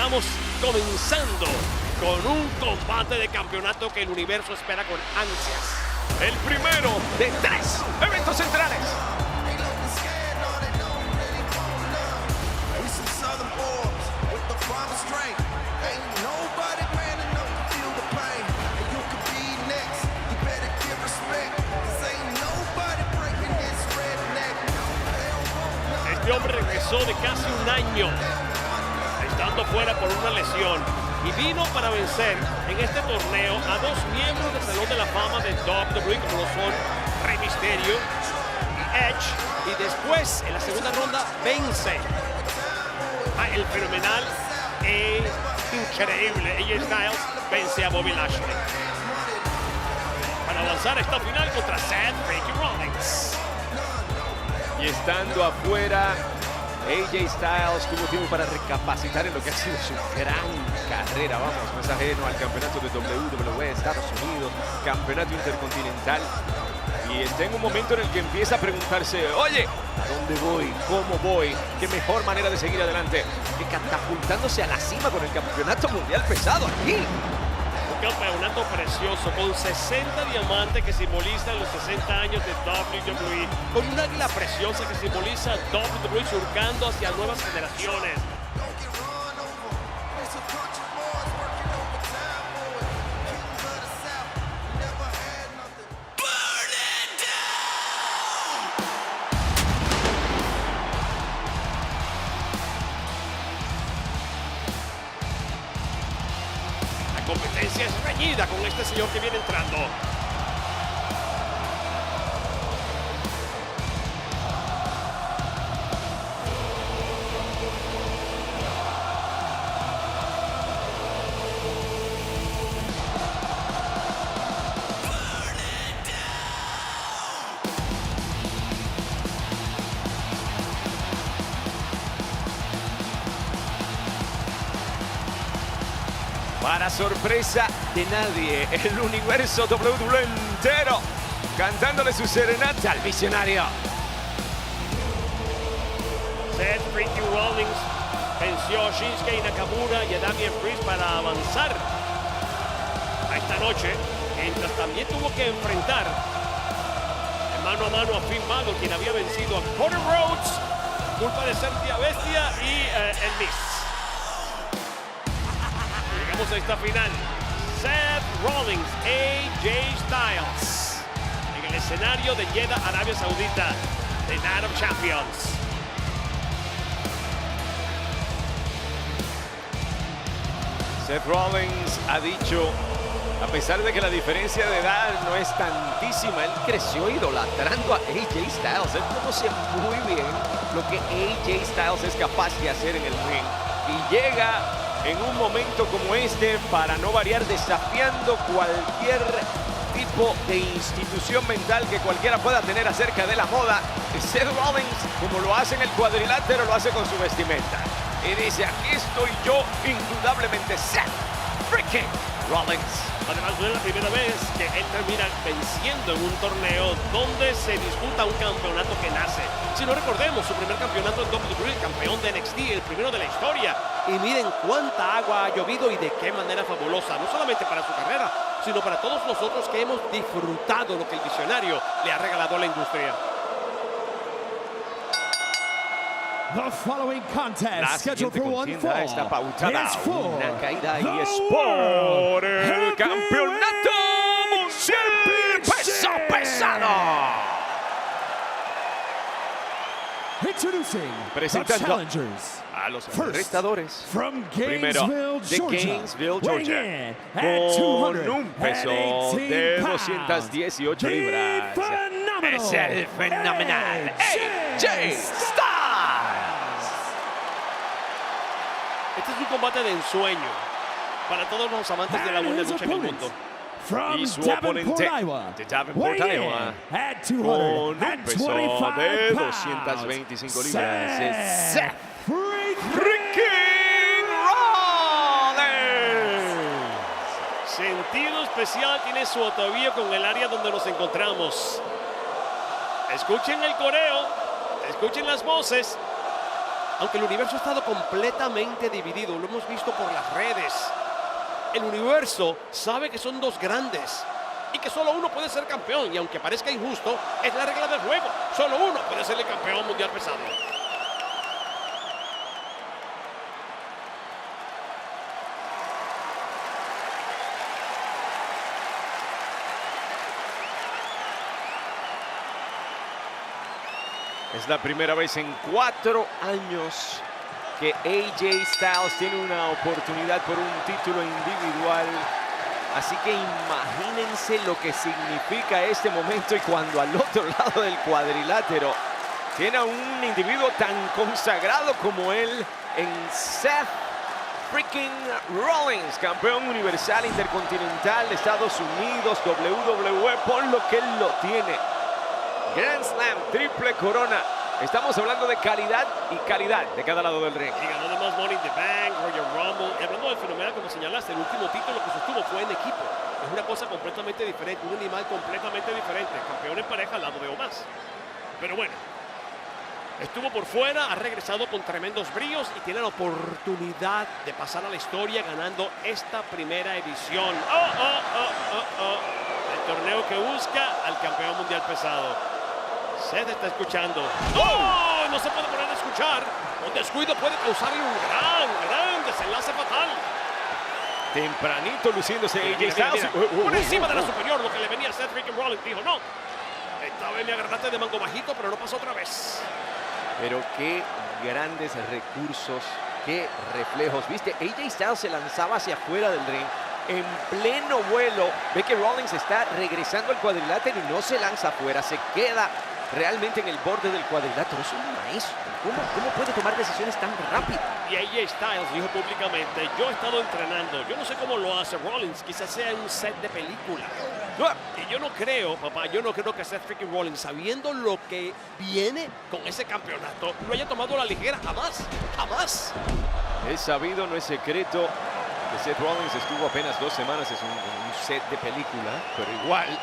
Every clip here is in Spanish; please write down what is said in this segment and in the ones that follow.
estamos comenzando con un combate de campeonato que el universo espera con ansias. El primero de 3 eventos centrales. Este hombre regresó de casi un año, estando fuera por una lesión, y vino para vencer en este torneo a 2 miembros del Salón de la Fama de WWE, como lo son Rey Mysterio y Edge, y después, en la segunda ronda, vence a el fenomenal e increíble AJ Styles, vence a Bobby Lashley para avanzar a esta final contra Seth Freaking Rollins. Y estando afuera, AJ Styles tuvo tiempo para recapacitar en lo que ha sido su gran carrera. Vamos, no es ajeno al campeonato de WWE Estados Unidos, campeonato intercontinental. Y está en un momento en el que empieza a preguntarse, oye, ¿a dónde voy? ¿Cómo voy? ¿Qué mejor manera de seguir adelante que catapultándose a la cima con el campeonato mundial pesado aquí? Un campeonato precioso con 60 diamantes que simbolizan los 60 años de WWE, con un águila preciosa que simboliza WWE surcando hacia nuevas generaciones. La competencia es reñida con este señor que viene entrando. Para sorpresa de nadie, el universo WWE entero cantándole su serenata al visionario. Seth Freaking Rollins venció a Shinsuke Nakamura y a Damian Priest para avanzar a esta noche, mientras también tuvo que enfrentar mano a mano a Finn Balor, quien había vencido a Cody Rhodes, culpa de ser tía bestia, y el Miz. Llegamos a esta final. Seth Rollins, AJ Styles, en el escenario de Jeddah, Arabia Saudita, de Night of Champions. Seth Rollins ha dicho, a pesar de que la diferencia de edad no es tantísima, él creció idolatrando a AJ Styles. Él conoce muy bien lo que AJ Styles es capaz de hacer en el ring. Y llega en un momento como este, para no variar, desafiando cualquier tipo de institución mental que cualquiera pueda tener acerca de la moda. Y Seth Rollins, como lo hace en el cuadrilátero, lo hace con su vestimenta. Y dice, aquí estoy yo, indudablemente Seth Freaking Rollins. Además, no es la primera vez que él termina venciendo en un torneo donde se disputa un campeonato que nace. Si no recordemos, su primer campeonato en WWE, campeón de NXT, el primero de la historia. Y miren cuánta agua ha llovido y de qué manera fabulosa, no solamente para su carrera, sino para todos nosotros que hemos disfrutado lo que el visionario le ha regalado a la industria. The following contest, scheduled for one fall, está pautada. is for Una caída y the es por el World campeonato mundial peso pesado. Introducing the Presentando challengers. A los First, enfrentadores. from Primero, Gainesville, de Georgia, Gainesville, weighing Georgia, in at con un peso 218 de pounds, 218 the libras. phenomenal Es el fenomenal AJ Styles. Este es un combate de ensueño para todos los amantes de la buena lucha en el mundo. From Y su Davenport, oponente Iowa, de Davenport, weighing in Iowa, at con un peso 225 de pounds, 225 libras, es Seth Freaking Freaking Rollins. Sentido especial tiene su atavío con el área donde nos encontramos. Escuchen el coreo, escuchen las voces. Aunque el universo ha estado completamente dividido, lo hemos visto por las redes. El universo sabe que son dos grandes y que solo uno puede ser campeón. Y aunque parezca injusto, es la regla del juego. Solo uno puede ser el campeón mundial pesado. Es la primera vez en 4 años que AJ Styles tiene una oportunidad por un título individual. Así que imagínense lo que significa este momento y cuando al otro lado del cuadrilátero tiene a un individuo tan consagrado como él en Seth freaking Rollins, campeón universal intercontinental de Estados Unidos, WWE, por lo que él lo tiene. Grand Slam, triple corona. Estamos hablando de calidad y calidad de cada lado del ring. Y ganó además Money in the Bank, Royal Rumble. Y hablando del fenomenal, como señalaste, el último título que sostuvo fue en equipo. Es una cosa completamente diferente, un animal completamente diferente. Campeón en pareja al lado de Omás. Pero bueno, estuvo por fuera, ha regresado con tremendos bríos y tiene la oportunidad de pasar a la historia ganando esta primera edición. El torneo que busca al campeón mundial pesado. Seth está escuchando. ¡Oh! No se puede poner a escuchar. Un descuido puede causarle un gran desenlace fatal. Tempranito luciéndose AJ Styles. Por encima de la superior, lo que le venía a Seth freaking Rollins. Dijo, no, esta vez me agarraste de mango bajito, pero no pasó otra vez. Pero qué grandes recursos, qué reflejos. ¿Viste? AJ Styles se lanzaba hacia afuera del ring. En pleno vuelo, ve que Rollins está regresando al cuadrilátero y no se lanza afuera, se queda realmente en el borde del cuadrilátero. Es un maestro. ¿Cómo puede tomar decisiones tan rápido? Y AJ Styles dijo públicamente, yo he estado entrenando, yo no sé cómo lo hace Rollins, quizás sea un set de película. Y yo no creo, papá, yo no creo que Seth freaking Rollins, sabiendo lo que viene con ese campeonato, lo haya tomado a la ligera, jamás. Es sabido, no es secreto, que Seth Rollins estuvo apenas 2 semanas en un set de película, pero igual,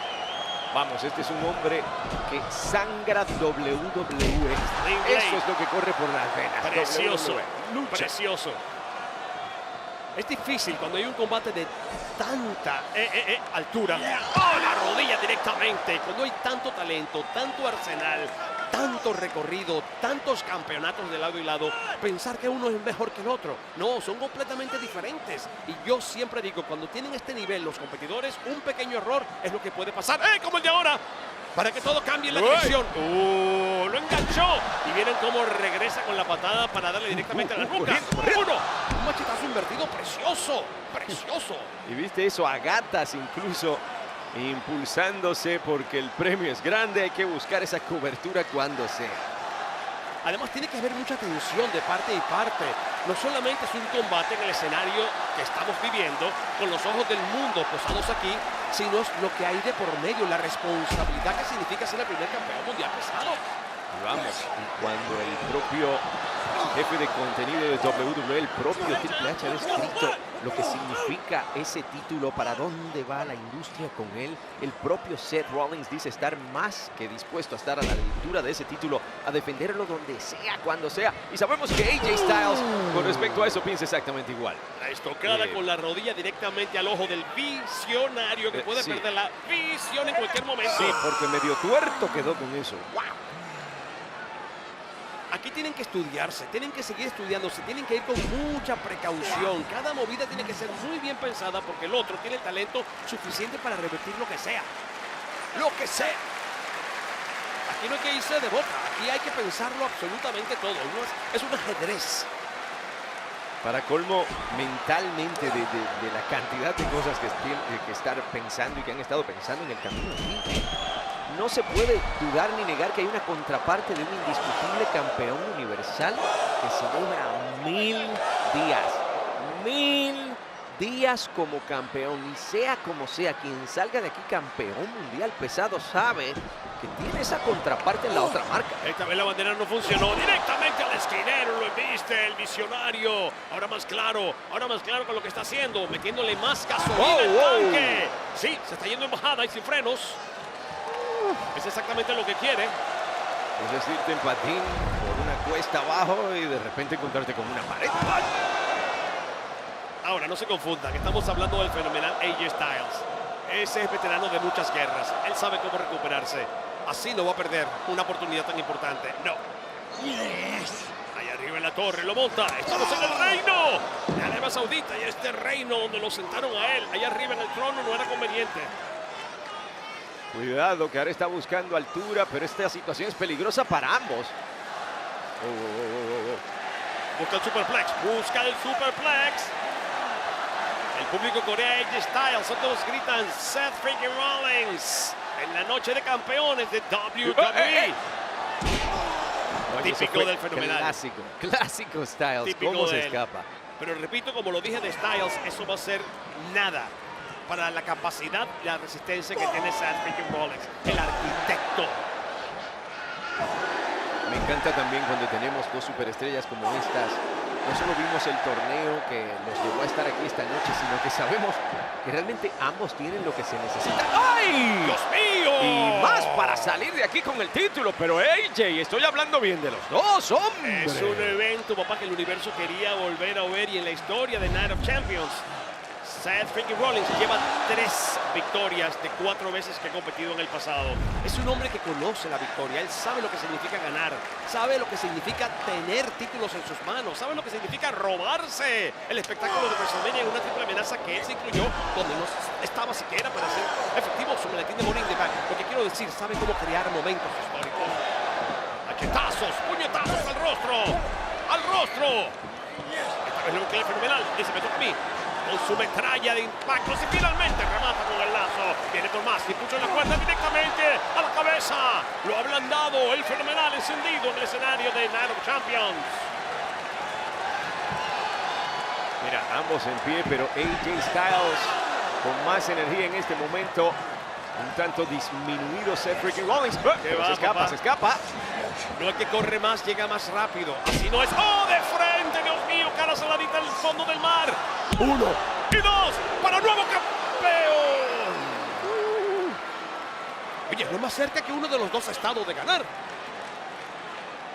vamos, este es un hombre que sangra WWE. Eso es lo que corre por las venas. Precioso, Lucha. precioso. Es difícil cuando hay un combate de tanta altura. ¡Oh, la rodilla directamente! Cuando hay tanto talento, tanto arsenal, tanto recorrido, tantos campeonatos de lado y lado, pensar que uno es mejor que el otro. No, son completamente diferentes. Y yo siempre digo, cuando tienen este nivel los competidores, un pequeño error es lo que puede pasar. Como el de ahora, para que todo cambie en la dirección. Lo enganchó. Y miren cómo regresa con la patada para darle directamente a la nuca. Un machetazo invertido precioso. Y viste eso, a gatas incluso, impulsándose porque el premio es grande, hay que buscar esa cobertura cuando sea. Además tiene que haber mucha tensión de parte y parte. No solamente es un combate en el escenario que estamos viviendo, con los ojos del mundo posados aquí, sino es lo que hay de por medio, la responsabilidad que significa ser el primer campeón mundial pesado. Y vamos, y cuando el propio jefe de contenido de WWE, el propio Triple H, ha descrito lo que significa ese título, para dónde va la industria con él, el propio Seth Rollins dice estar más que dispuesto a estar a la altura de ese título, a defenderlo donde sea, cuando sea. Y sabemos que AJ Styles, con respecto a eso, piensa exactamente igual. La estocada con la rodilla directamente al ojo del visionario, que puede perder la visión en cualquier momento. Sí, porque medio tuerto quedó con eso. ¡Wow! Aquí tienen que estudiarse, tienen que seguir estudiándose, tienen que ir con mucha precaución. Cada movida tiene que ser muy bien pensada porque el otro tiene el talento suficiente para revertir lo que sea. ¡Lo que sea! Aquí no hay que irse de boca, aquí hay que pensarlo absolutamente todo. Es un ajedrez. Para colmo, mentalmente, de la cantidad de cosas que tienen que estar pensando y que han estado pensando en el camino aquí, no se puede dudar ni negar que hay una contraparte de un indiscutible campeón universal que celebra 1000 días. 1000 días como campeón. Y sea como sea, quien salga de aquí campeón mundial pesado sabe que tiene esa contraparte en la otra marca. Esta vez la bandera no funcionó. Directamente al esquinero, lo viste, el visionario. Ahora más claro con lo que está haciendo, metiéndole más gasolina al tanque. Sí, se está yendo en bajada y sin frenos. Es exactamente lo que quiere. Es decirte en patín por una cuesta abajo y de repente encontrarte con una pared. Ahora, no se confundan, estamos hablando del fenomenal AJ Styles. Ese es veterano de muchas guerras. Él sabe cómo recuperarse. Así no va a perder una oportunidad tan importante. No. Ahí arriba en la torre, lo monta. Estamos en el reino de Arabia Saudita y este reino donde lo sentaron a él, allá arriba en el trono, no era conveniente. Cuidado, que ahora está buscando altura, pero esta situación es peligrosa para ambos. Busca el superplex, busca el superplex. El público corea AJ Styles, todos gritan Seth freaking Rollins en la noche de campeones de WWE. Típico del fenomenal. Clásico Styles, Típico cómo de se él. escapa. Pero repito, como lo dije de Styles, eso va a ser nada para la capacidad y la resistencia que tiene Seth freaking Rollins, el arquitecto. Me encanta también cuando tenemos dos superestrellas como estas. No solo vimos el torneo que los llevó a estar aquí esta noche, sino que sabemos que realmente ambos tienen lo que se necesita. ¡Ay! ¡Dios mío! Y más para salir de aquí con el título. Pero AJ, estoy hablando bien de los dos, hombre. Es un evento, papá, que el universo quería volver a ver, y en la historia de Night of Champions, Seth freaking Rollins lleva 3 victorias de 4 veces que ha competido en el pasado. Es un hombre que conoce la victoria, él sabe lo que significa ganar, sabe lo que significa tener títulos en sus manos, sabe lo que significa robarse el espectáculo de WrestleMania en una triple amenaza que él se incluyó donde no estaba siquiera para ser efectivo su maletín de Money in the Bank. Lo que quiero decir, sabe cómo crear momentos históricos. Machetazos, puñetazos al rostro, al rostro. Esta vez lo que es fenomenal, dice, me toca a mí. Con su metralla de impactos y finalmente remata con el lazo. Viene por más y puso la cuerda directamente a la cabeza. Lo ha ablandado el fenomenal encendido en el escenario de Night of Champions. Mira, ambos en pie, pero AJ Styles con más energía en este momento. Un tanto disminuido Seth freaking Rollins. Pero se escapa, papá. se escapa. No, el que corre más llega más rápido. Así no es. ¡Oh, de frente, Dios mío! Cara saladita al fondo del mar. 1 y 2 para nuevo campeón. Oye, no es más cerca que uno de los dos ha estado de ganar.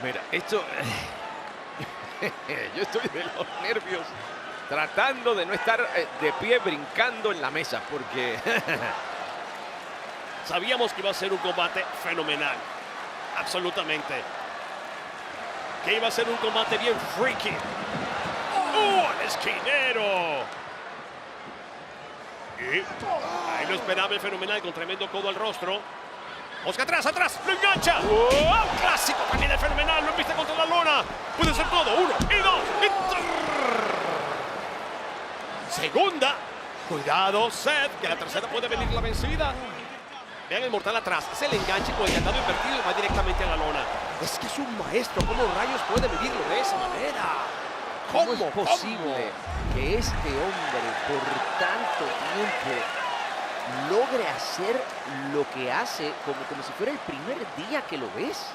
Mira, esto... Yo estoy de los nervios tratando de no estar de pie brincando en la mesa porque... Sabíamos que iba a ser un combate fenomenal. Absolutamente. Que iba a ser un combate bien freaky. ¡El esquinero! Y ahí lo esperaba el fenomenal con tremendo codo al rostro. Oscar atrás, atrás, lo engancha. Clásico también el fenomenal, lo viste contra la lona. Puede ser todo, 1 y 2 y... Segunda. Cuidado, Seth, que la tercera puede venir la vencida. Vean el mortal atrás, es el enganche con el candado invertido y va directamente a la lona. Es que es un maestro, ¿cómo rayos puede medirlo de esa manera? ¿Cómo es posible que este hombre por tanto tiempo logre hacer lo que hace como si fuera el primer día que lo ves?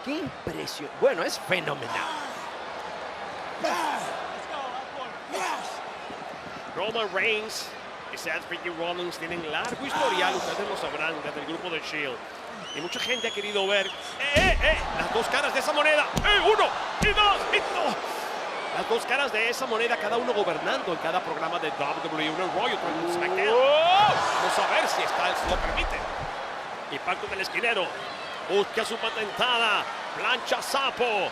¡Qué impresión! Bueno, es fenomenal. Roman Reigns y Seth freaking Rollins tienen largo historial, ustedes lo sabrán, desde el grupo de Shield. Y mucha gente ha querido ver las dos caras de esa moneda. 1 y 2 y... Las dos caras de esa moneda, cada uno gobernando en cada programa de WWE, uno en Raw y otro en SmackDown. Vamos a ver si Styles lo permite. Impacto del esquinero. Busca su patentada plancha sapo.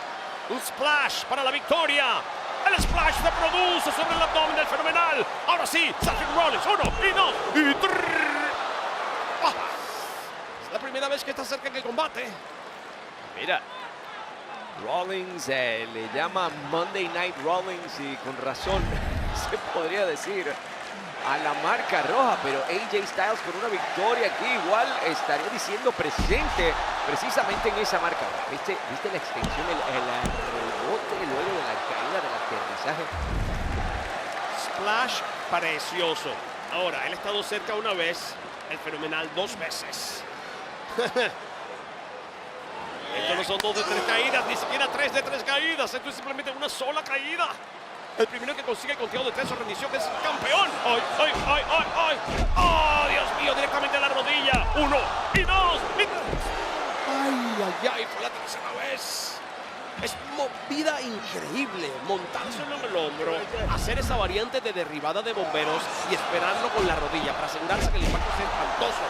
Un splash para la victoria. El splash se produce sobre el abdomen del fenomenal. Ahora sí, Seth Rollins, 1 y 2 y 3. Es la primera vez que está cerca en el combate. Mira, Rollins le llama Monday Night Rollins y con razón se podría decir a la marca roja, pero AJ Styles con una victoria aquí igual estaría diciendo presente precisamente en esa marca. ¿Viste la extensión, el rebote luego de la caída del aterrizaje? Splash precioso. Ahora, él ha estado cerca una vez, el fenomenal 2 veces. Esto no son 2 de 3 caídas, ni siquiera 3 de 3 caídas. Esto es simplemente una sola caída. El primero que consigue el conteo de 3 o rendición es campeón. ¡Ay, ay, ay, ay, ay! ¡Oh, Dios mío! Directamente a la rodilla. 1 y 2. Ay, ay, Ya, y fue la tercera vez. Es movida increíble, montárselo en el hombro, hacer esa variante de derribada de bomberos y esperarlo con la rodilla para asegurarse que el impacto sea espantoso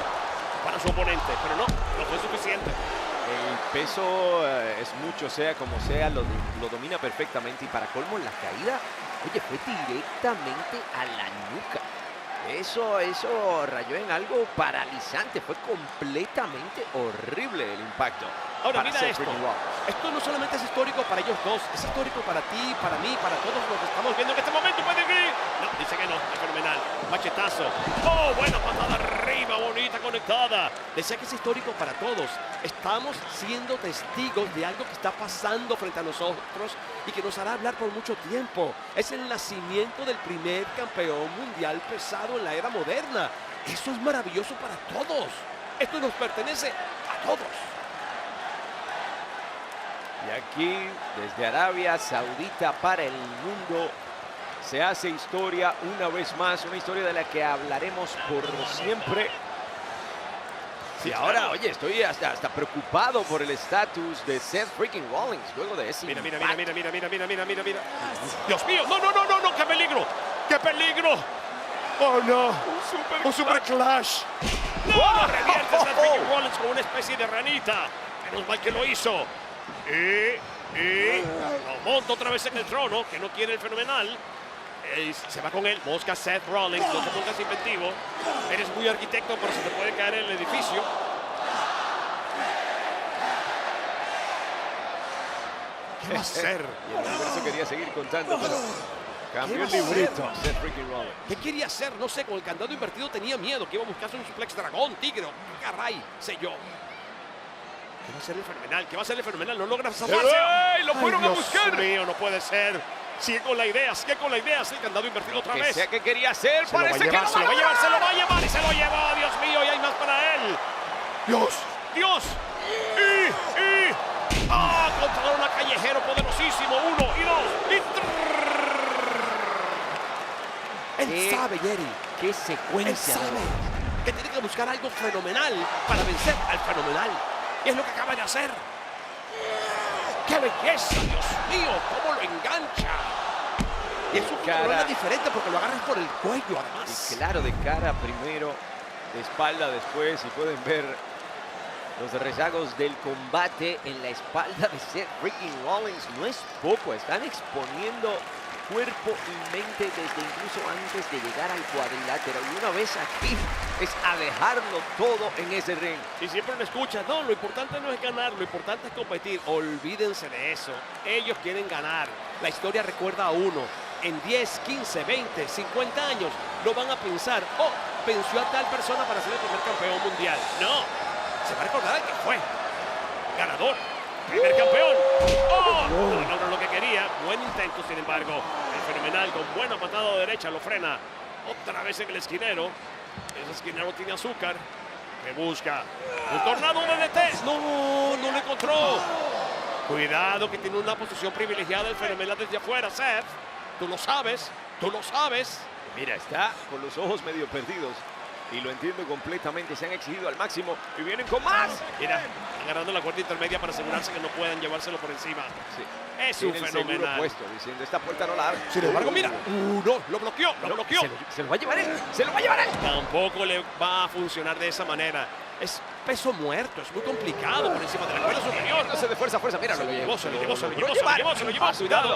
para su oponente, pero no fue suficiente. El peso es mucho, sea como sea, lo domina perfectamente y para colmo la caída, oye, fue directamente a la nuca. Eso rayó en algo paralizante, fue completamente horrible el impacto. Ahora para mira Seth esto, Freaking Rollins. esto no solamente es histórico para ellos dos, es histórico para ti, para mí, para todos los que estamos viendo en este momento. No, dice que no, es fenomenal, machetazo. Oh, buena patada arriba, bonita, conectada. Decía que es histórico para todos. Estamos siendo testigos de algo que está pasando frente a nosotros y que nos hará hablar por mucho tiempo. Es el nacimiento del primer campeón mundial pesado en la era moderna. Eso es maravilloso para todos. Esto nos pertenece a todos. Y aquí, desde Arabia Saudita para el mundo, se hace historia una vez más, una historia de la que hablaremos por siempre. Y ahora, oye, estoy hasta preocupado por el estatus de Seth Freaking Rollins luego de ese Mira. impacto. Dios mío, no, qué peligro. ¡Qué peligro! ¡Oh, no! ¡Un super clash! ¡No! Revierte Seth Freaking Rollins con una especie de ranita. Menos mal que lo hizo. Y lo monta otra vez en el trono, que no quiere el fenomenal. Se va con él, mosca Seth Rollins, no te pongas inventivo. Eres muy arquitecto, pero se te puede caer el edificio. ¿Qué va a hacer? Y el universo quería seguir contando, pero cambió el ¿Qué va a librito. hacer? Seth Freaking Rollins. ¿Qué quería hacer? No sé, con el candado invertido tenía miedo, que iba a buscarse un suplex dragón, tigre, qué caray, sé yo. ¿Qué va a hacer el fenomenal? ¿Qué va a hacer el fenomenal? No logra zafarse. ¡Ey! ¡Lo fueron a buscar! Dios mío, no puede ser. Sigue con la idea, el candado invertido otra Que vez. sea que quería hacer, Se lo va a parece que llevar, lo se lo va a llevar, se lo va a llevar y se lo llevó. Dios mío, y hay más para él. Dios. Contra un callejero poderosísimo. 1 y 2 y Él sabe, Jerry. ¡Qué Él secuencia! sabe que tiene que buscar algo fenomenal para vencer al fenomenal. Y es lo que acaba de hacer. ¡Qué belleza, Dios mío! ¡Cómo lo engancha! Y es un cara diferente porque lo agarras por el cuello, además. Y claro, de cara primero, de espalda después, y pueden ver los rezagos del combate en la espalda de Seth Freaking Rollins. No es poco, están exponiendo cuerpo y mente desde incluso antes de llegar al cuadrilátero. Y una vez aquí es a dejarlo todo en ese ring. Y siempre me escuchas, no, lo importante no es ganar, lo importante es competir. Olvídense de eso. Ellos quieren ganar. La historia recuerda a uno. En 10, 15, 20, 50 años no van a pensar, oh, venció a tal persona para ser el primer campeón mundial. No, se va a recordar al que fue. Ganador. Primer campeón. ¡Oh! No logró lo que quería. Buen intento, sin embargo. El fenomenal con buena patada de derecha lo frena. Otra vez en el esquinero. Ese esquinero tiene azúcar. Que busca un tornado DDT. No lo encontró. Cuidado que tiene una posición privilegiada el fenomenal desde afuera, Seth. Tú lo sabes. Mira, está con los ojos medio perdidos. Y lo entiendo completamente, se han exigido al máximo y vienen con más. Mira, agarrando la cuerda intermedia para asegurarse que no puedan llevárselo por encima. Sí. Es un Tiene el seguro fenomenal. puesto, diciendo, esta puerta no la abre. Sin embargo, mira, no, lo bloqueó. Se lo va a llevar él, se lo va a llevar él. Tampoco le va a funcionar de esa manera. Es peso muerto, es muy complicado por encima de la cuerda superior. No se de fuerza, mira, Se lo llevó. Ah,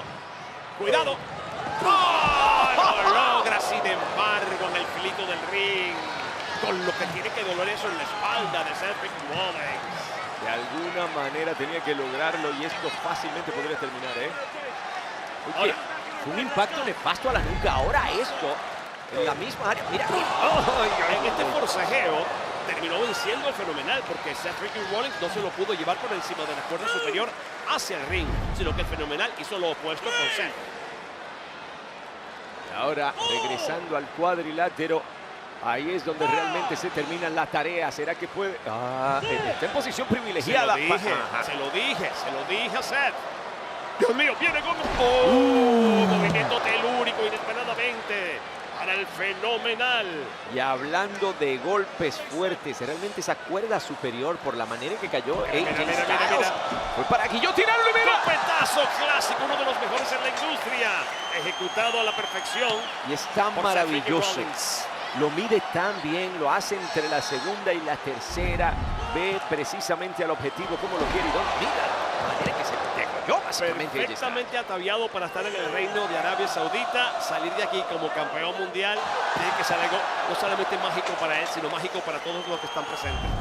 Cuidado. ¡Oh! Lo logra, sin embargo, en el filito del ring. Con lo que tiene que doler eso en la espalda de Seth Freaking Rollins. De alguna manera tenía que lograrlo y esto fácilmente podría terminar, ¿eh? Oye, fue un impacto nefasto a la nuca. Ahora esto, en la misma área. Mira, En este forcejeo terminó venciendo al fenomenal porque Seth Freaking Rollins no se lo pudo llevar por encima de la cuerda superior hacia el ring, sino que el fenomenal hizo lo opuesto con Seth. Ahora, regresando al cuadrilátero, ahí es donde realmente se termina la tarea. ¿Será que puede? Está en posición privilegiada. Se lo dije a Seth. Dios mío, viene con movimiento telúrico inesperadamente. para el fenomenal. Y hablando de golpes fuertes, realmente esa cuerda superior por la manera en que cayó AJ Styles. Fue para guillotinarlo, mira. Golpetazo clásico, uno de los mejores en la industria. Ejecutado a la perfección. Y es tan por maravilloso. Seth Rollins. Lo mide tan bien, lo hace entre la segunda y la tercera. Ve precisamente al objetivo, cómo lo quiere y dónde. Mira la manera que se degolló básicamente. Perfectamente ataviado para estar en el reino de Arabia Saudita. Salir de aquí como campeón mundial tiene que ser algo no solamente mágico para él, sino mágico para todos los que están presentes.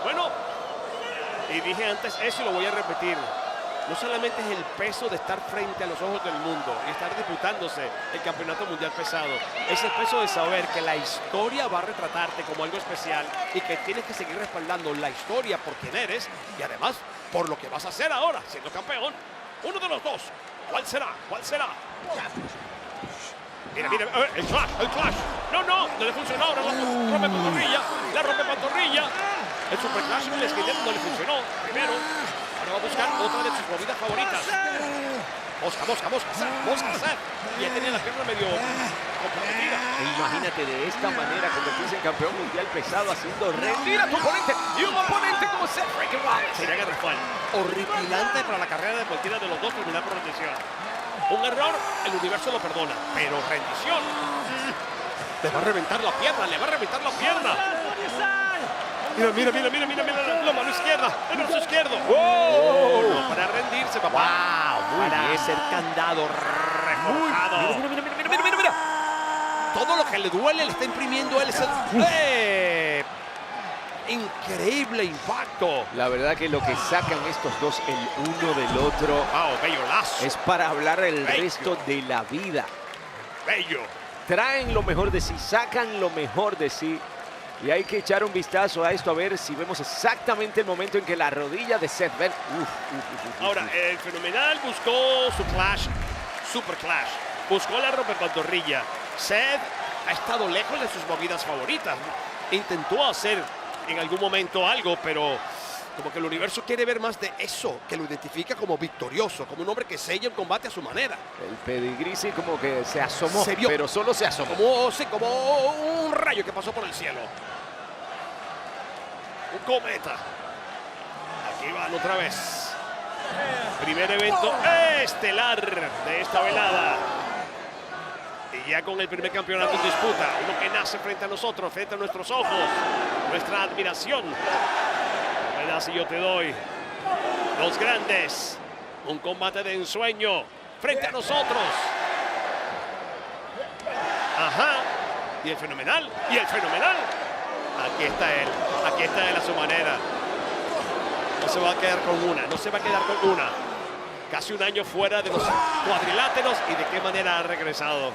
Bueno, y dije antes eso y lo voy a repetir. No solamente es el peso de estar frente a los ojos del mundo y estar disputándose el campeonato mundial pesado. Es el peso de saber que la historia va a retratarte como algo especial y que tienes que seguir respaldando la historia por quien eres y además por lo que vas a hacer ahora siendo campeón. Uno de los dos. ¿Cuál será? ¿Cuál será? Mira, mira, el clash. No le funcionó. Ahora la rompe pantorrilla. La rompe pantorrilla. El super clash en el esqueleto no le funcionó. Primero. Ahora va a buscar otra de sus movidas favoritas. Mosca, Seth. Y ya tenía la pierna medio comprometida. Imagínate de esta manera convertirse en campeón mundial pesado haciendo rendir a tu oponente. Y un oponente como Seth Freaking Rollins. Sería garrafal. Horripilante para la carrera de cualquiera de los dos terminar por rendición. Un error, el universo lo perdona. Pero rendición. Le va a reventar la pierna, Mira, la mano izquierda, el brazo izquierdo. No, para rendirse, papá. Para ser candado, reforjado. Mira. Todo lo que le duele le está imprimiendo él. Increíble impacto. La verdad que lo que sacan estos dos el uno del otro Bello lazo. es para hablar el resto de la vida. Bello. Traen lo mejor de sí, sacan lo mejor de sí. Y hay que echar un vistazo a esto a ver si vemos exactamente el momento en que la rodilla de Seth ven. Ahora, el fenomenal buscó su clash, super clash. Buscó la rompepantorrilla. Seth ha estado lejos de sus movidas favoritas. Intentó hacer en algún momento algo, pero como que el universo quiere ver más de eso, que lo identifica como victorioso, como un hombre que sella el combate a su manera. El pedigrí sí como que se asomó, Se vio, pero solo se asomó. Como un rayo que pasó por el cielo. Un cometa. Aquí van otra vez. Primer evento estelar de esta velada. Y ya con el primer campeonato en disputa. Uno que nace frente a nosotros, frente a nuestros ojos. Nuestra admiración. Si yo te doy. Los grandes. Un combate de ensueño. Frente a nosotros. Ajá. Y el fenomenal. Aquí está él a su manera. No se va a quedar con una. Casi un año fuera de los cuadriláteros y de qué manera ha regresado.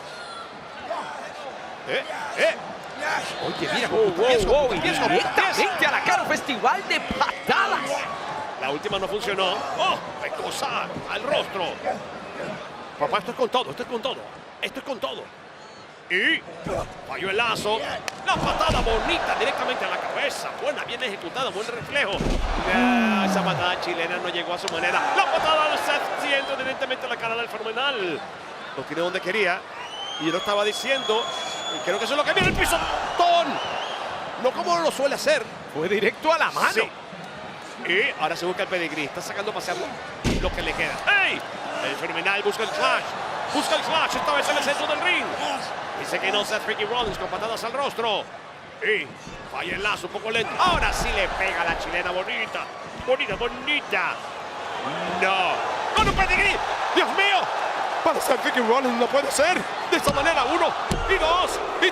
Oye, mira, directamente a la cara, un festival de patadas. La última no funcionó. Pecosa al rostro. Papá, esto es con todo. Y falló el lazo. La patada bonita directamente a la cabeza. Buena, bien ejecutada, buen reflejo. Esa patada chilena no llegó a su manera. La patada de Seth siendo directamente a la cara del fenomenal. Lo tiene donde quería. Y yo lo estaba diciendo. Y creo que eso es lo que viene el pisotón. No como lo suele hacer. Fue directo a la mano. Sí. Y ahora se busca el pedigrí. Está sacando a pasear lo que le queda. ¡Ey! El fenomenal busca el clash. Esta vez en el centro del ring. Dice que no, Seth Freaking Rollins con patadas al rostro. Y falla el lazo un poco lento. Ahora sí le pega a la chilena bonita. No. ¡Con un pedigrí! ¡Dios mío! Para Seth Freaking Rollins no puede ser. De esta manera, 1 y 2 y...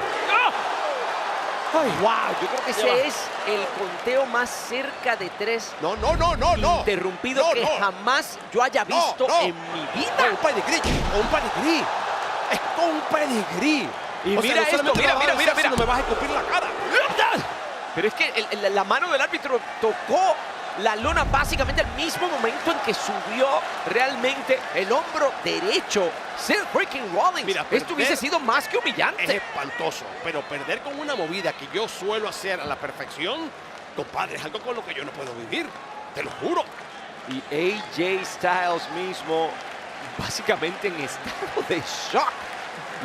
Ay, wow, yo creo que ese es el conteo más cerca de 3 No. interrumpido que jamás yo haya visto en mi vida. Un pedigrí. Es con un pedigrí. Y mira esto, mira. No me vas a escupir la cara. Pero es que la mano del árbitro tocó la lona básicamente al mismo momento en que subió realmente el hombro derecho. Seth Freaking Rollins. Mira, esto hubiese sido más que humillante. Es espantoso, pero perder con una movida que yo suelo hacer a la perfección, compadre, es algo con lo que yo no puedo vivir. Te lo juro. Y AJ Styles mismo, básicamente en estado de shock.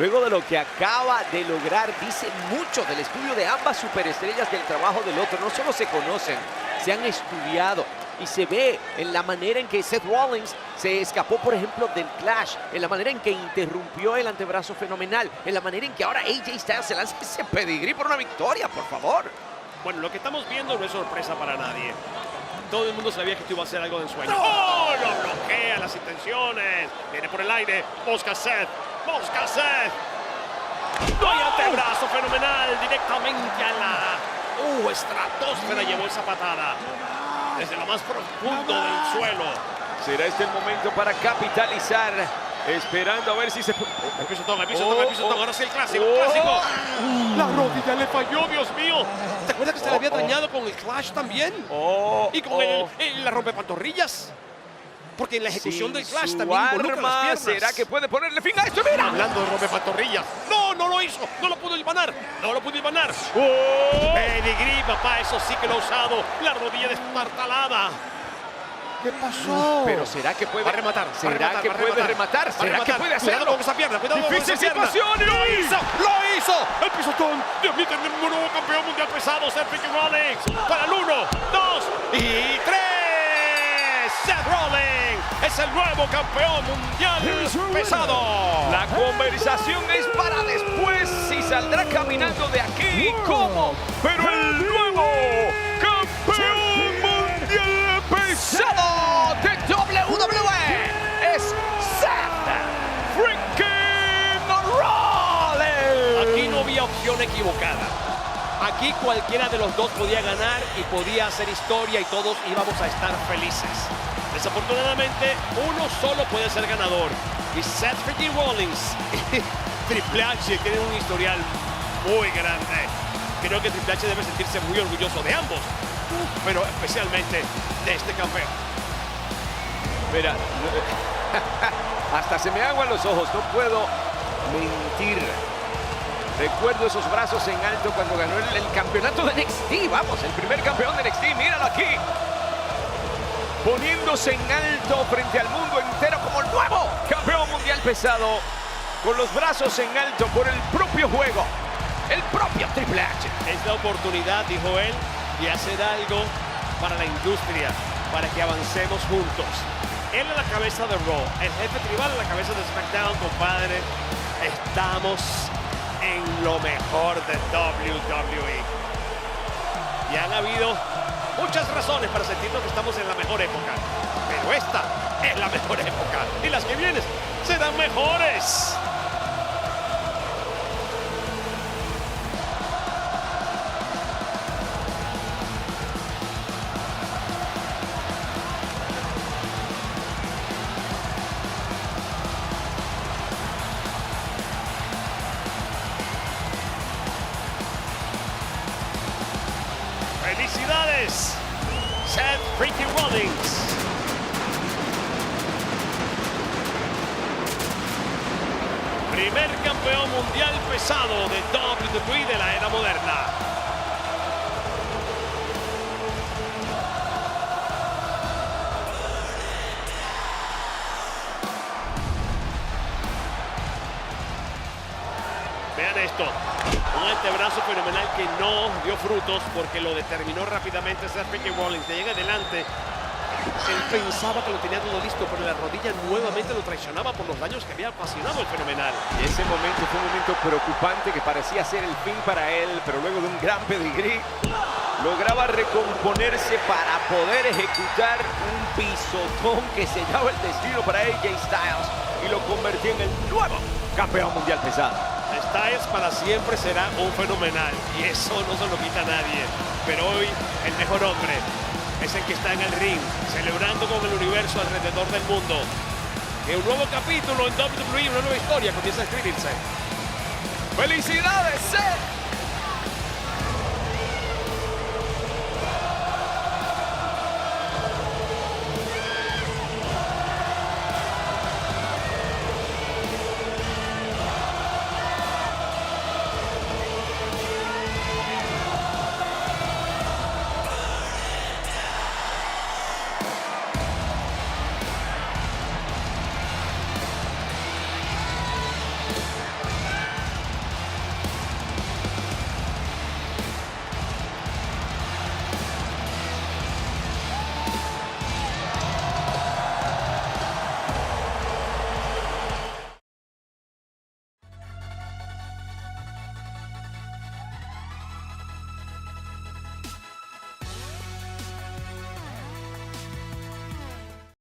luego de lo que acaba de lograr, dice mucho del estudio de ambas superestrellas, del trabajo del otro. No solo se conocen, se han estudiado. Y se ve en la manera en que Seth Rollins se escapó, por ejemplo, del Clash, en la manera en que interrumpió el antebrazo fenomenal, en la manera en que ahora AJ Styles se lanza ese pedigrí por una victoria, por favor. Bueno, lo que estamos viendo no es sorpresa para nadie. Todo el mundo sabía que esto iba a ser algo de ensueño. ¡Oh! Lo bloquea las intenciones. Viene por el aire. Busca Seth. Busca Seth. ¡No hay antebrazo fenomenal! Directamente a la estratosfera llevó esa patada. Desde lo más profundo del suelo. ¿Será este el momento para capitalizar? Esperando a ver si se... El piso toca, el piso toca, el piso toca. Ahora sí el clásico, el clásico. La rodilla le falló, Dios mío. ¿Te acuerdas que se le había dañado con el Clash también? Y con la rompepantorrillas. Porque en la ejecución del Clash también involucra las piernas. ¿Será que puede ponerle fin a esto? ¡Mira! Hablando de rompepantorrillas. ¡No, no lo hizo! ¡No lo pudo hilvanar! ¡No lo pudo hilvanar! Pedigrí, papá, eso sí que lo ha usado. La rodilla destartalada. ¿Qué pasó? Pero ¿será que puede rematar? ¿Será que puede rematar? ¿Será que puede hacerlo? Cuidado con esa pierna, cuidado con esa pierna. Difícil situación. ¡Lo hizo! ¡Lo hizo! ¡El pisotón! ¡Dios mío, tenemos un nuevo campeón mundial pesado! Seth freaking Rollins. Para el 1, 2 y 3. Seth Rollins es el nuevo campeón mundial pesado. La conversación es para después si saldrá caminando de aquí como, pero el nuevo campeón mundial pesado de WWE es Seth freaking Rollins. Aquí no había opción equivocada. Aquí cualquiera de los dos podía ganar y podía hacer historia y todos íbamos a estar felices. Desafortunadamente, uno solo puede ser ganador. Y Seth freaking Rollins, Triple H tiene un historial muy grande. Creo que Triple H debe sentirse muy orgulloso de ambos, pero especialmente de este campeón. Mira, hasta se me aguan los ojos, no puedo mentir. Recuerdo esos brazos en alto cuando ganó el campeonato de NXT. Vamos, el primer campeón de NXT, míralo aquí. Poniéndose en alto frente al mundo entero como el nuevo campeón mundial pesado. Con los brazos en alto por el propio juego. El propio Triple H. Es la oportunidad, dijo él, de hacer algo para la industria, para que avancemos juntos. Él a la cabeza de Raw, el jefe tribal a la cabeza de SmackDown, compadre. Estamos en lo mejor de WWE. Y han habido muchas razones para sentirnos que estamos en la mejor época. Pero esta es la mejor época. Y las que vienen serán mejores. ¡Felicidades! Seth freaking Rollins. Primer campeón mundial pesado de WWE de la era moderna. Vean esto. Un antebrazo fenomenal que no dio frutos porque lo determinó rápidamente Seth freaking Rollins. De llega adelante. Él pensaba que lo tenía todo listo, pero la rodilla nuevamente lo traicionaba por los daños que había ocasionado el fenomenal. Y ese momento fue un momento preocupante que parecía ser el fin para él, pero luego de un gran pedigrí lograba recomponerse para poder ejecutar un pisotón que sellaba el destino para AJ Styles y lo convirtió en el nuevo campeón mundial pesado. Styles para siempre será un fenomenal y eso no se lo quita a nadie. Pero hoy el mejor hombre es el que está en el ring, celebrando con el universo alrededor del mundo. Que un nuevo capítulo en WWE, una nueva historia comienza a escribirse. ¡Felicidades, Seth!